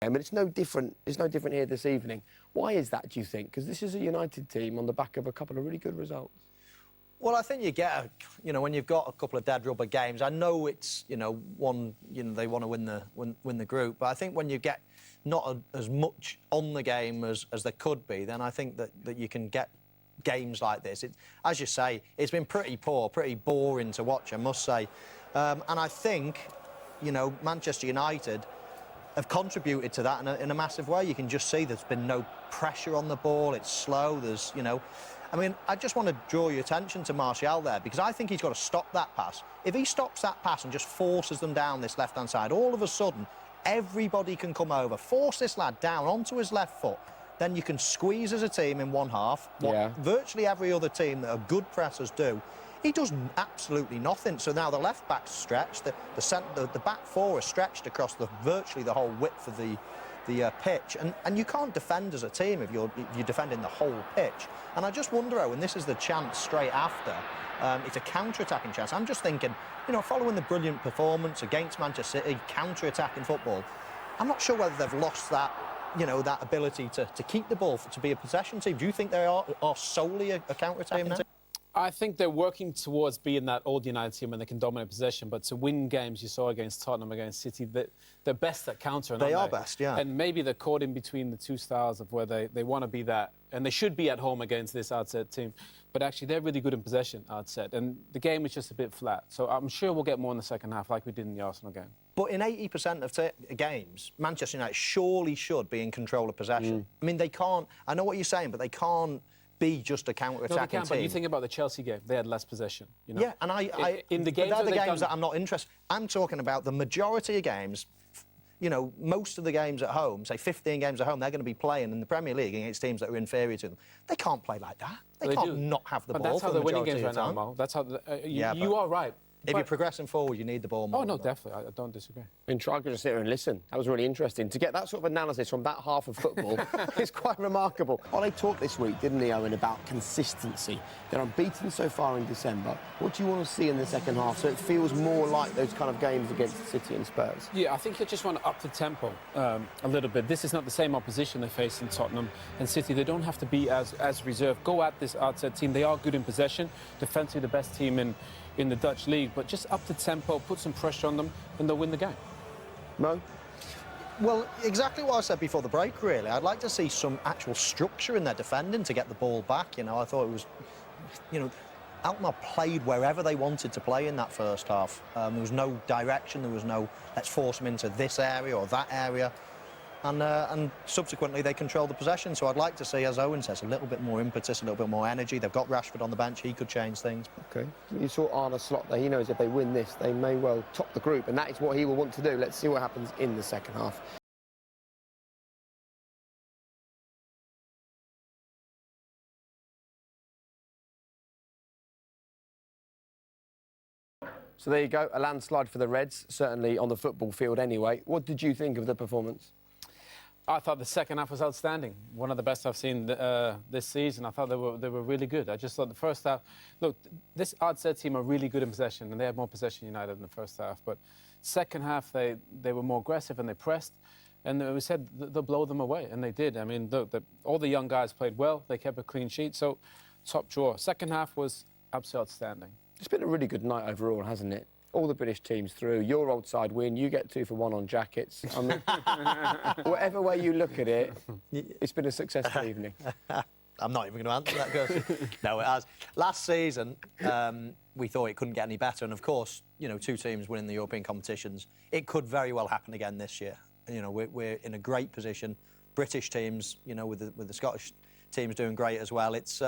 game, and it's no different. It's no different here this evening. Why is that, do you think? Because this is a United team on the back of a couple of really good results. Well, I think you get, when you've got a couple of dead rubber games. I know it's, one, they want to win the group, but I think when you get not as much on the game as there could be, then I think that you can get games like this. As you say, it's been pretty poor, pretty boring to watch, I must say. And I think, Manchester United have contributed to that in a massive way. You can just see there's been no pressure on the ball. It's slow. There's, I mean, I just want to draw your attention to Martial there, because I think he's got to stop that pass. If he stops that pass and just forces them down this left-hand side, all of a sudden, everybody can come over, force this lad down onto his left foot, then you can squeeze as a team in one half, what virtually every other team that are good pressers do. He does absolutely nothing. So now the left-back's stretched, the back four is stretched across virtually the whole width of the pitch, and you can't defend as a team if you're defending the whole pitch. And I just wonder, and this is the chance straight after, it's a counter-attacking chance. I'm just thinking, following the brilliant performance against Manchester City, counter-attacking football, I'm not sure whether they've lost that, that ability to keep the ball, to be a possession team. Do you think they are solely a counter-attacking team? I think they're working towards being that old United team and they can dominate possession, but to win games you saw against Tottenham, against City, they're best at counter. They are best, yeah. And maybe they're caught in between the two styles of where they want to be that, and they should be at home against this outset team. But actually, they're really good in possession, outset, and the game is just a bit flat. So I'm sure we'll get more in the second half, like we did in the Arsenal game. But in 80% of games, Manchester United surely should be in control of possession. I mean, they can't. I know what you're saying, but they can't be just a counter-attacking team. But you think about the Chelsea game, they had less possession. Yeah, and in the games that I'm not interested. I'm talking about the majority of games. Most of the games at home, say 15 games at home, they're going to be playing in the Premier League against teams that are inferior to them. They can't play like that. They can't not have the ball. That's how they're winning games right now, time. Mo. That's how. You are right. If you're progressing forward, you need the ball more. Oh, no, definitely. I don't disagree. I mean, I could just sit here and listen. That was really interesting. To get that sort of analysis from that half of football is quite remarkable. Ole talked this week, didn't he, Owen, about consistency. They're unbeaten so far in December. What do you want to see in the second half so it feels more like those kind of games against City and Spurs? Yeah, I think you just want to up the tempo a little bit. This is not the same opposition they face in Tottenham and City. They don't have to be as reserved. Go at this outside team. They are good in possession. Defensively, the best team in the Dutch league, but just up the tempo, put some pressure on them, and they'll win the game. Mo? Well, exactly what I said before the break, really. I'd like to see some actual structure in their defending to get the ball back. I thought it was, Alkmaar played wherever they wanted to play in that first half. There was no direction, there was no, let's force them into this area or that area. And subsequently, they controlled the possession. So I'd like to see, as Owen says, a little bit more impetus, a little bit more energy. They've got Rashford on the bench. He could change things. OK. You saw Arne Slot there. He knows if they win this, they may well top the group. And that is what he will want to do. Let's see what happens in the second half. So there you go, a landslide for the Reds, certainly on the football field anyway. What did you think of the performance? I thought the second half was outstanding. One of the best I've seen this season. I thought they were really good. I just thought the first half... Look, this outset team are really good in possession, and they had more possession United in the first half. But second half, they were more aggressive and they pressed. And we said they'll blow them away, and they did. I mean, look, all the young guys played well. They kept a clean sheet, so top draw. Second half was absolutely outstanding. It's been a really good night overall, hasn't it? All the British teams through. Your old side win. You get 2 for 1 on jackets. I mean, whatever way you look at it, it's been a successful evening. I'm not even going to answer that question. No, it has. Last season, we thought it couldn't get any better. And, of course, 2 teams winning the European competitions. It could very well happen again this year. We're in a great position. British teams, with the Scottish teams doing great as well. It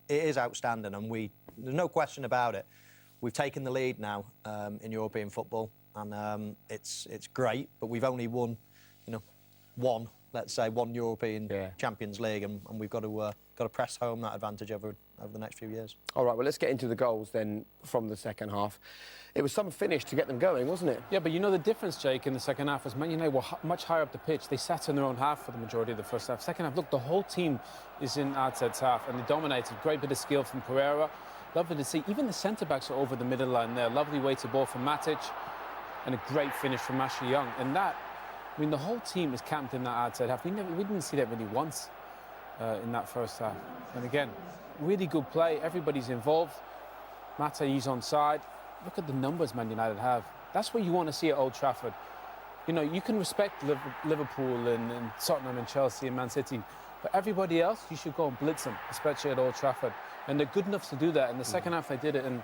is outstanding, and there's no question about it. We've taken the lead now in European football, and it's great. But we've only won, one European Champions League, and we've got to press home that advantage over the next few years. All right, well, let's get into the goals then from the second half. It was some finish to get them going, wasn't it? Yeah, but the difference, Jake, in the second half was Man United were much higher up the pitch. They sat in their own half for the majority of the first half. Second half, look, the whole team is in outside's half, and they dominated. Great bit of skill from Pereira. Lovely to see. Even the centre-backs are over the middle line there. Lovely weighted ball from Matic, and a great finish from Ashley Young. And that I mean, the whole team is camped in that outside half. We didn't see that really once in that first half. And again, really good play. Everybody's involved. Matai's on side. Look at the numbers Man United have. That's what you want to see at Old Trafford. You know, you can respect Liverpool and Tottenham and Chelsea and Man City, but everybody else, you should go and blitz them, especially at Old Trafford. And they're good enough to do that. In the second half, they did it, and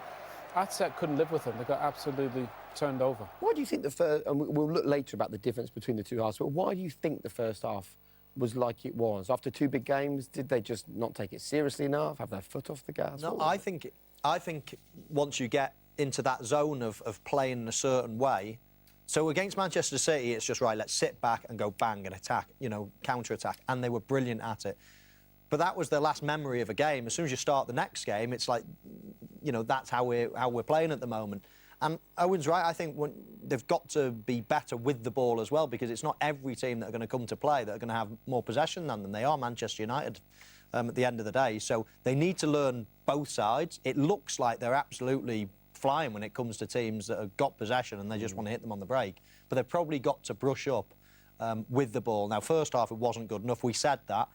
AZ couldn't live with them. They got absolutely turned over. Why do you think the first... And we'll look later about the difference between the two halves, but why do you think the first half was like it was? After 2 big games, did they just not take it seriously enough, have their foot off the gas? No, I think once you get into that zone of playing in a certain way, so against Manchester City, it's just, right, let's sit back and go bang and attack, you know, counter-attack, and they were brilliant at it. But that was their last memory of a game. As soon as you start the next game, it's like, you know, that's how we're playing at the moment. And Owen's right, I think they've got to be better with the ball as well, because it's not every team that are going to come to play that are going to have more possession than them. They are Manchester United at the end of the day. So they need to learn both sides. It looks like they're absolutely flying when it comes to teams that have got possession and they just want to hit them on the break. But they've probably got to brush up with the ball. Now, first half, it wasn't good enough. We said that.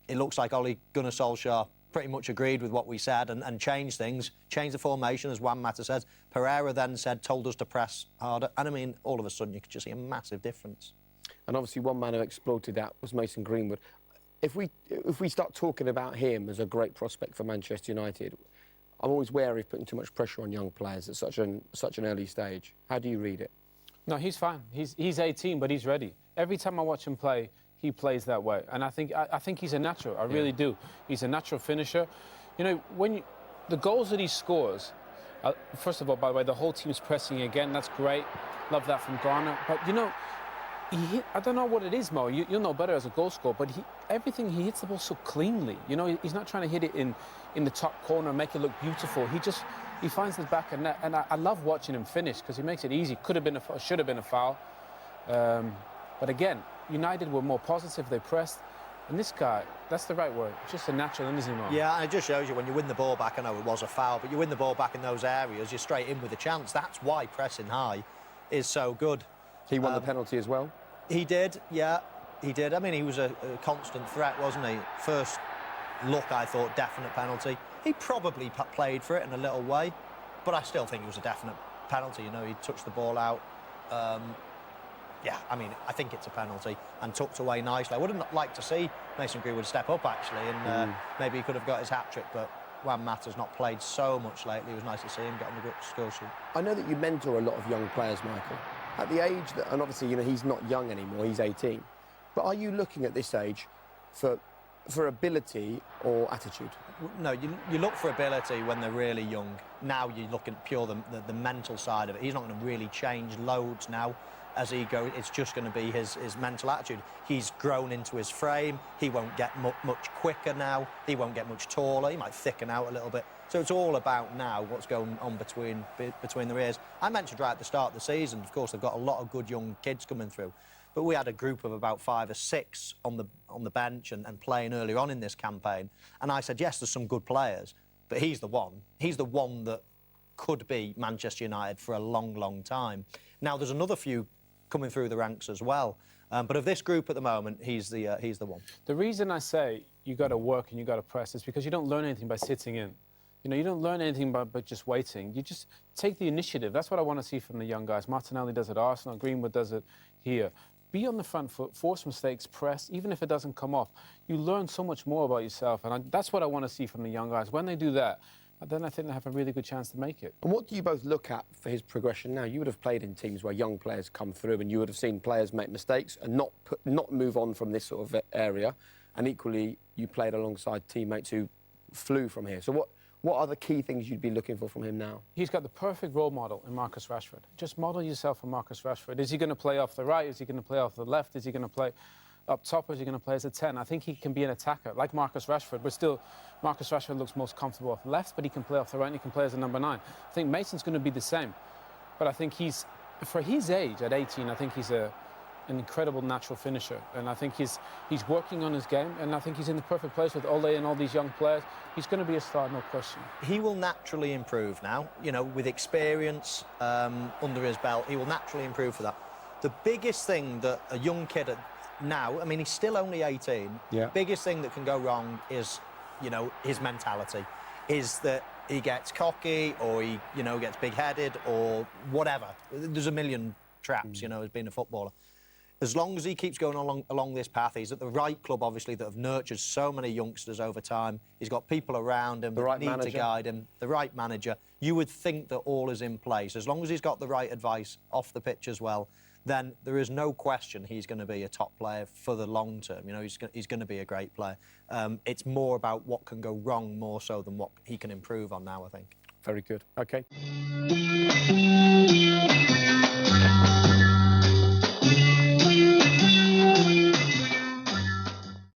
It looks like Ole Gunnar Solskjaer pretty much agreed with what we said and changed things, changed the formation, as Juan Mata says. Pereira then told us to press harder. And, I mean, all of a sudden, you could just see a massive difference. And obviously, one man who exploited that was Mason Greenwood. If we start talking about him as a great prospect for Manchester United, I'm always wary of putting too much pressure on young players at such an early stage. How do you read it? No, he's fine. He's 18, but he's ready. Every time I watch him play, he plays that way, and I think he's a natural. I really do. He's a natural finisher. You know, the goals that he scores. First of all, by the way, the whole team's pressing again. That's great. Love that from Garner. But you know, I don't know what it is, Mo. You'll know better as a goal scorer. But everything he hits the ball so cleanly. You know, he's not trying to hit it in the top corner and make it look beautiful. He finds the back of net, and I love watching him finish because he makes it easy. Should have been a foul. But again, United were more positive. They pressed. And this guy, that's the right word, just a natural, isn't he? Yeah, and it just shows you when you win the ball back, I know it was a foul, but you win the ball back in those areas, you're straight in with a chance. That's why pressing high is so good. He won the penalty as well? He did, yeah, he did. I mean, he was a constant threat, wasn't he? First look, I thought, definite penalty. He probably played for it in a little way, but I still think it was a definite penalty. You know, he touched the ball out. Yeah, I mean, I think it's a penalty and tucked away nicely. I would have liked to see Mason Greenwood step up, actually, and maybe he could have got his hat-trick, but Juan Mata's not played so much lately. It was nice to see him get on the score sheet. I know that you mentor a lot of young players, Michael. At the age that, and obviously, you know, he's not young anymore, he's 18. But are you looking at this age for ability or attitude? No, you look for ability when they're really young. Now you look at pure the mental side of it. He's not going to really change loads now. As he goes, it's just going to be his mental attitude. He's grown into his frame. He won't get much quicker now. He won't get much taller. He might thicken out a little bit. So it's all about now what's going on between their ears. I mentioned right at the start of the season, of course, they've got a lot of good young kids coming through. But we had a group of about 5 or 6 on the bench and playing earlier on in this campaign. And I said, yes, there's some good players, but he's the one. He's the one that could be Manchester United for a long, long time. Now, there's another few coming through the ranks as well. But of this group at the moment, he's the one. The reason I say you got to work and you got to press is because you don't learn anything by sitting in. You know, you don't learn anything by just waiting. You just take the initiative. That's what I want to see from the young guys. Martinelli does it at Arsenal. Greenwood does it here. Be on the front foot, force mistakes, press, even if it doesn't come off. You learn so much more about yourself, and that's what I want to see from the young guys. When they do that, then I think they have a really good chance to make it. And what do you both look at for his progression now? You would have played in teams where young players come through and you would have seen players make mistakes and not move on from this sort of area. And equally, you played alongside teammates who flew from here. So what are the key things you'd be looking for from him now? He's got the perfect role model in Marcus Rashford. Just model yourself for Marcus Rashford. Is he going to play off the right? Is he going to play off the left? Is he going to play up top, or is he going to play as a 10? I think he can be an attacker, like Marcus Rashford, but still, Marcus Rashford looks most comfortable off the left, but he can play off the right and he can play as a number 9. I think Mason's going to be the same, but I think for his age, at 18, I think he's an incredible natural finisher, and I think he's working on his game, and I think he's in the perfect place with Ole and all these young players. He's going to be a star, no question. He will naturally improve now, you know, with experience under his belt. He will naturally improve for that. The biggest thing that a young kid now, I mean, he's still only 18. Yeah. Biggest thing that can go wrong is, you know, his mentality. Is that he gets cocky or he, you know, gets big-headed or whatever. There's a million traps, you know, as being a footballer. As long as he keeps going along this path, he's at the right club, obviously, that have nurtured so many youngsters over time. He's got people around him that need to guide him, the right manager. You would think that all is in place. As long as he's got the right advice off the pitch as well, then there is no question he's going to be a top player for the long term. You know, he's going to be a great player. It's more about what can go wrong more so than what he can improve on now, I think. Very good. OK.